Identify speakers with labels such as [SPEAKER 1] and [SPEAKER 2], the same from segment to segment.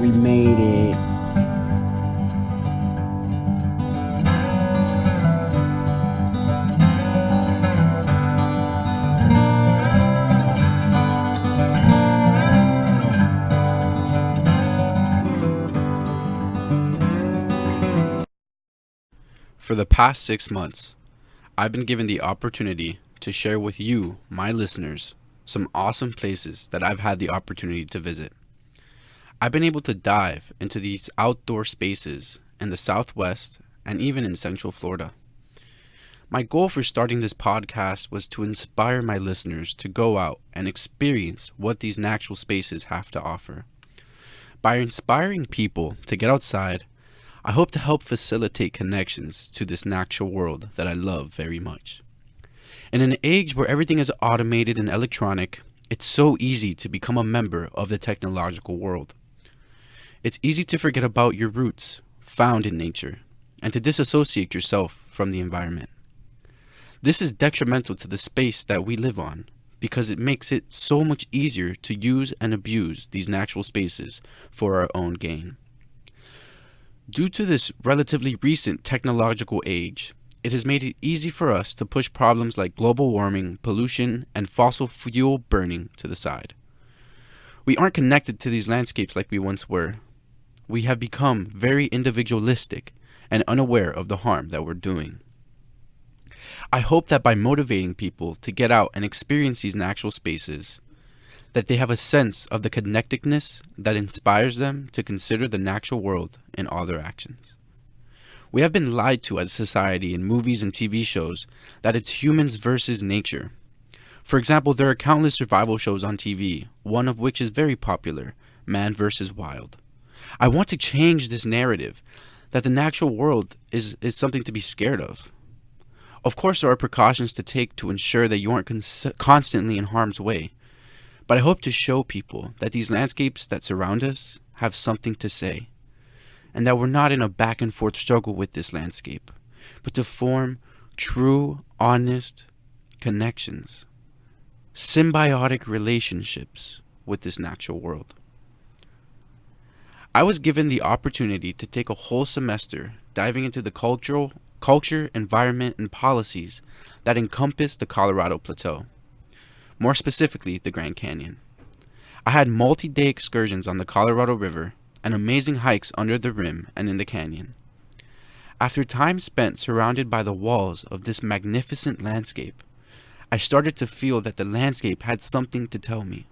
[SPEAKER 1] We made it.
[SPEAKER 2] For the past 6 months, I've been given the opportunity to share with you, my listeners, some awesome places that I've had the opportunity to visit. I've been able to dive into these outdoor spaces in the Southwest and even in Central Florida. My goal for starting this podcast was to inspire my listeners to go out and experience what these natural spaces have to offer. By inspiring people to get outside, I hope to help facilitate connections to this natural world that I love very much. In an age where everything is automated and electronic, it's so easy to become a member of the technological world. It's easy to forget about your roots, found in nature, and to disassociate yourself from the environment. This is detrimental to the space that we live on because it makes it so much easier to use and abuse these natural spaces for our own gain. Due to this relatively recent technological age, it has made it easy for us to push problems like global warming, pollution, and fossil fuel burning to the side. We aren't connected to these landscapes like we once were. We have become very individualistic and unaware of the harm that we're doing. I hope that by motivating people to get out and experience these natural spaces, that they have a sense of the connectedness that inspires them to consider the natural world in all their actions. We have been lied to as a society in movies and TV shows that it's humans versus nature. For example, there are countless survival shows on TV, one of which is very popular, Man vs. Wild. I want to change this narrative that the natural world is something to be scared of. Of course, there are precautions to take to ensure that you aren't constantly in harm's way. But I hope to show people that these landscapes that surround us have something to say, and that we're not in a back and forth struggle with this landscape, but to form true, honest connections, symbiotic relationships with this natural world. I was given the opportunity to take a whole semester diving into the culture, environment, and policies that encompass the Colorado Plateau. More specifically, the Grand Canyon. I had multi-day excursions on the Colorado River and amazing hikes under the rim and in the canyon. After time spent surrounded by the walls of this magnificent landscape, I started to feel that the landscape had something to tell me.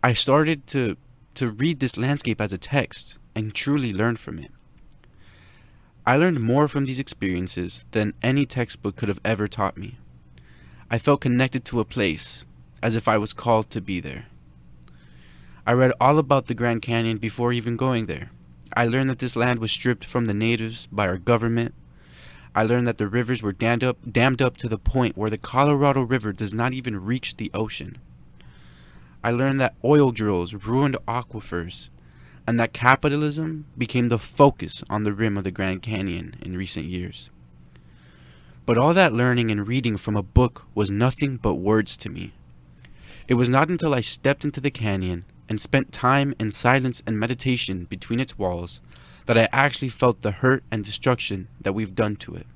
[SPEAKER 2] I started to read this landscape as a text and truly learn from it. I learned more from these experiences than any textbook could have ever taught me. I felt connected to a place, as if I was called to be there. I read all about the Grand Canyon before even going there. I learned that this land was stripped from the natives by our government. I learned that the rivers were dammed up to the point where the Colorado River does not even reach the ocean. I learned that oil drills ruined aquifers, and that capitalism became the focus on the rim of the Grand Canyon in recent years. But all that learning and reading from a book was nothing but words to me. It was not until I stepped into the canyon and spent time in silence and meditation between its walls that I actually felt the hurt and destruction that we've done to it.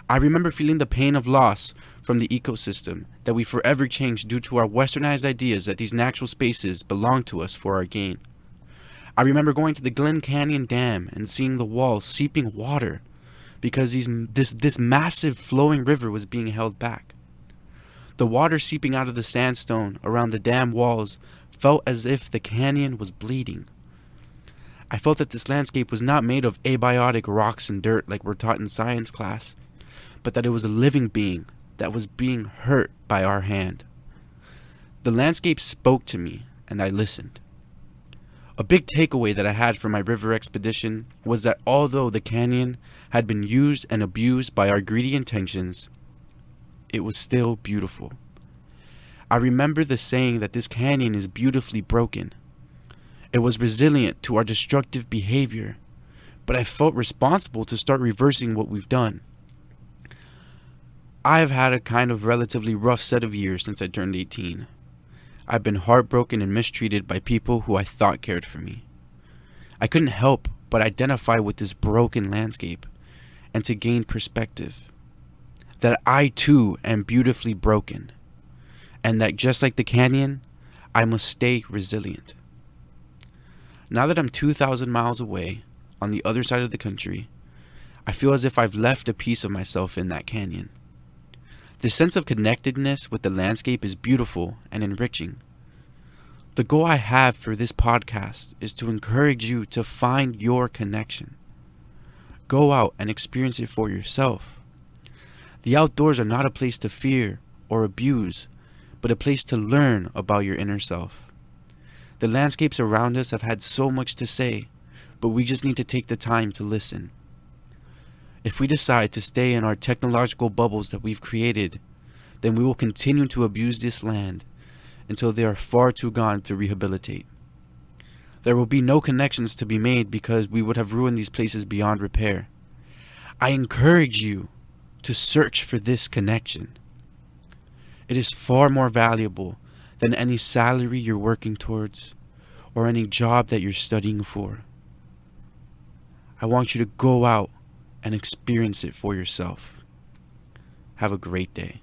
[SPEAKER 2] I remember feeling the pain of loss from the ecosystem that we forever changed due to our westernized ideas that these natural spaces belong to us for our gain. I remember going to the Glen Canyon Dam and seeing the walls seeping water because this massive flowing river was being held back. The water seeping out of the sandstone around the dam walls felt as if the canyon was bleeding. I felt that this landscape was not made of abiotic rocks and dirt like we're taught in science class, but that it was a living being that was being hurt by our hand. The landscape spoke to me, and I listened. A big takeaway that I had from my river expedition was that although the canyon had been used and abused by our greedy intentions, it was still beautiful. I remember the saying that this canyon is beautifully broken. It was resilient to our destructive behavior, but I felt responsible to start reversing what we've done. I've had a kind of relatively rough set of years since I turned 18. I've been heartbroken and mistreated by people who I thought cared for me. I couldn't help but identify with this broken landscape and to gain perspective. That I too am beautifully broken, and that just like the canyon, I must stay resilient. Now that I'm 2,000 miles away, on the other side of the country, I feel as if I've left a piece of myself in that canyon. The sense of connectedness with the landscape is beautiful and enriching. The goal I have for this podcast is to encourage you to find your connection. Go out and experience it for yourself. The outdoors are not a place to fear or abuse, but a place to learn about your inner self. The landscapes around us have had so much to say, but we just need to take the time to listen. If we decide to stay in our technological bubbles that we've created, then we will continue to abuse this land until they are far too gone to rehabilitate. There will be no connections to be made because we would have ruined these places beyond repair. I encourage you to search for this connection. It is far more valuable than any salary you're working towards or any job that you're studying for. I want you to go out and experience it for yourself. Have a great day.